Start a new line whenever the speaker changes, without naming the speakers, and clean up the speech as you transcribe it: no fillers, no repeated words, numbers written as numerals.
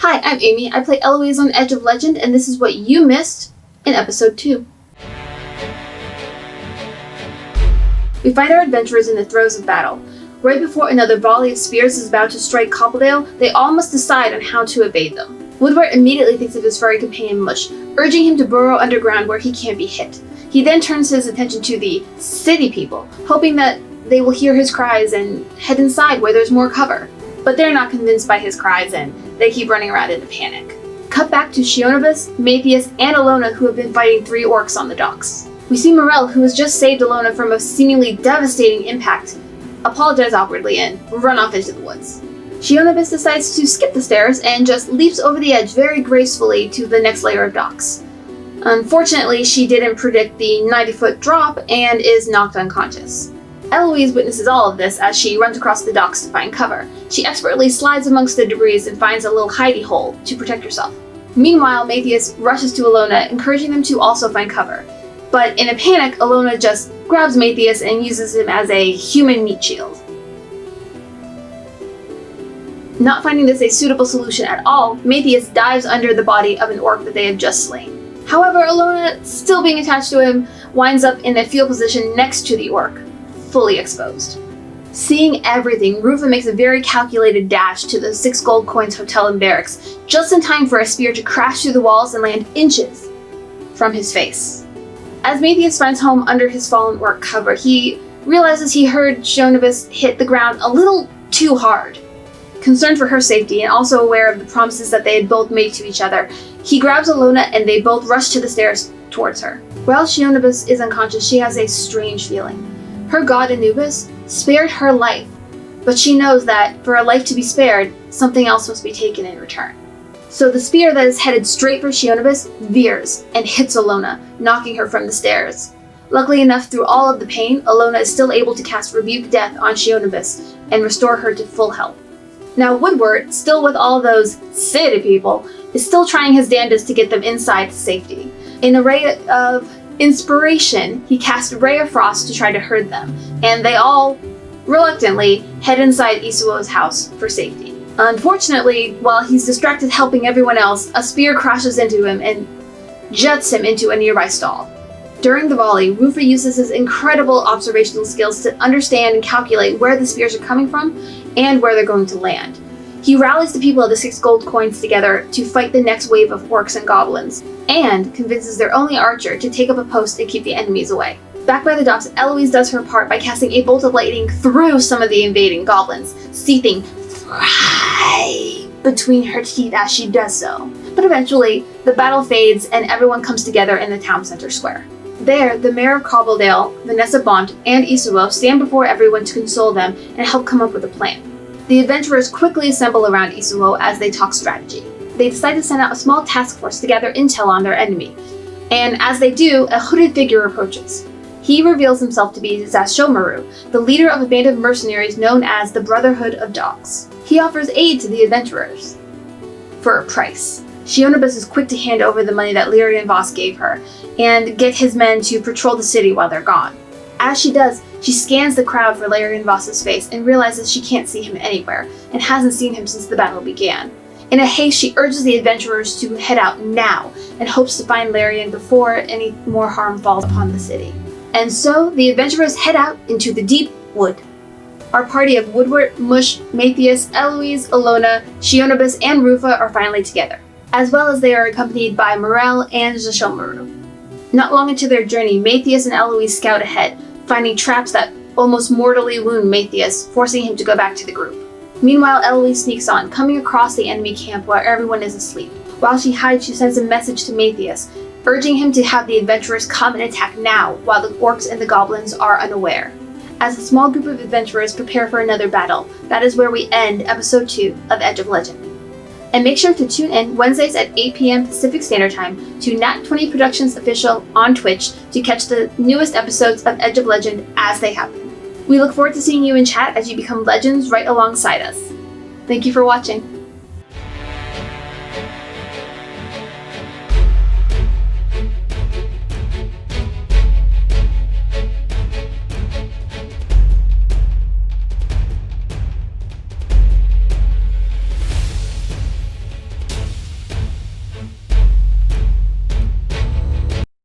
Hi, I'm Amy. I play Eloise on Edge of Legend, and this is what you missed in Episode 2. We find our adventurers in the throes of battle. Right before another volley of spears is about to strike Cobbledale, they all must decide on how to evade them. Woodward immediately thinks of his furry companion Mush, urging him to burrow underground where he can't be hit. He then turns his attention to the city people, hoping that they will hear his cries and head inside where there's more cover. But they're not convinced by his cries and they keep running around in a panic. Cut back to Shionibus, Matthias, and Ilona, who have been fighting 3 orcs on the docks. We see Morel, who has just saved Ilona from a seemingly devastating impact, apologize awkwardly and run off into the woods. Shionibus decides to skip the stairs and just leaps over the edge very gracefully to the next layer of docks. Unfortunately, she didn't predict the 90-foot drop and is knocked unconscious. Eloise witnesses all of this as she runs across the docks to find cover. She expertly slides amongst the debris and finds a little hidey hole to protect herself. Meanwhile, Matthias rushes to Ilona, encouraging them to also find cover. But in a panic, Ilona just grabs Matthias and uses him as a human meat shield. Not finding this a suitable solution at all, Matthias dives under the body of an orc that they have just slain. However, Ilona, still being attached to him, winds up in a fetal position next to the orc, fully exposed. Seeing everything, Rufa makes a very calculated dash to the 6 gold coins hotel and barracks, just in time for a spear to crash through the walls and land inches from his face. As Matthias finds home under his fallen orc cover, he realizes he heard Shionibus hit the ground a little too hard. Concerned for her safety and also aware of the promises that they had both made to each other, he grabs Ilona and they both rush to the stairs towards her. While Shionibus is unconscious, she has a strange feeling. Her god Anubis spared her life, but she knows that for a life to be spared, something else must be taken in return. So the spear that is headed straight for Shionibus veers and hits Ilona, knocking her from the stairs. Luckily enough, through all of the pain, Ilona is still able to cast Rebuke Death on Shionibus and restore her to full health. Now Woodward, still with all those city people, is still trying his damnedest to get them inside to safety. In a ray of inspiration, he casts Ray of Frost to try to herd them, and they all, reluctantly, head inside Isuo's house for safety. Unfortunately, while he's distracted helping everyone else, a spear crashes into him and juts him into a nearby stall. During the volley, Rufa uses his incredible observational skills to understand and calculate where the spears are coming from and where they're going to land. He rallies the people of the 6 gold coins together to fight the next wave of orcs and goblins, and convinces their only archer to take up a post and keep the enemies away. Back by the docks, Eloise does her part by casting a bolt of lightning through some of the invading goblins, seething right between her teeth as she does so. But eventually, the battle fades and everyone comes together in the town center square. There, the mayor of Cobbledale, Vanessa Bont, and Isuo stand before everyone to console them and help come up with a plan. The adventurers quickly assemble around Isuo as they talk strategy. They decide to send out a small task force to gather intel on their enemy, and as they do, a hooded figure approaches. He reveals himself to be Zashomaru, the leader of a band of mercenaries known as the Brotherhood of Dogs. He offers aid to the adventurers for a price. Shionibus is quick to hand over the money that Lyrian Voss gave her, and get his men to patrol the city while they're gone. As she does, she scans the crowd for Lyrian Voss's face and realizes she can't see him anywhere, and hasn't seen him since the battle began. In a haste, she urges the adventurers to head out now, and hopes to find Lyrian before any more harm falls upon the city. And so, the adventurers head out into the deep wood. Our party of Woodward, Mush, Matthias, Eloise, Ilona, Shionibus, and Rufa are finally together, as well as they are accompanied by Morel and Zashomaru. Not long into their journey, Matthias and Eloise scout ahead, finding traps that almost mortally wound Matthias, forcing him to go back to the group. Meanwhile, Eloise sneaks on, coming across the enemy camp while everyone is asleep. While she hides, she sends a message to Matthias, urging him to have the adventurers come and attack now, while the orcs and the goblins are unaware. As a small group of adventurers prepare for another battle, that is where we end Episode 2 of Edge of Legend. And make sure to tune in Wednesdays at 8 p.m. Pacific Standard Time to Nat20 Productions Official on Twitch to catch the newest episodes of Edge of Legend as they happen. We look forward to seeing you in chat as you become legends right alongside us. Thank you for watching.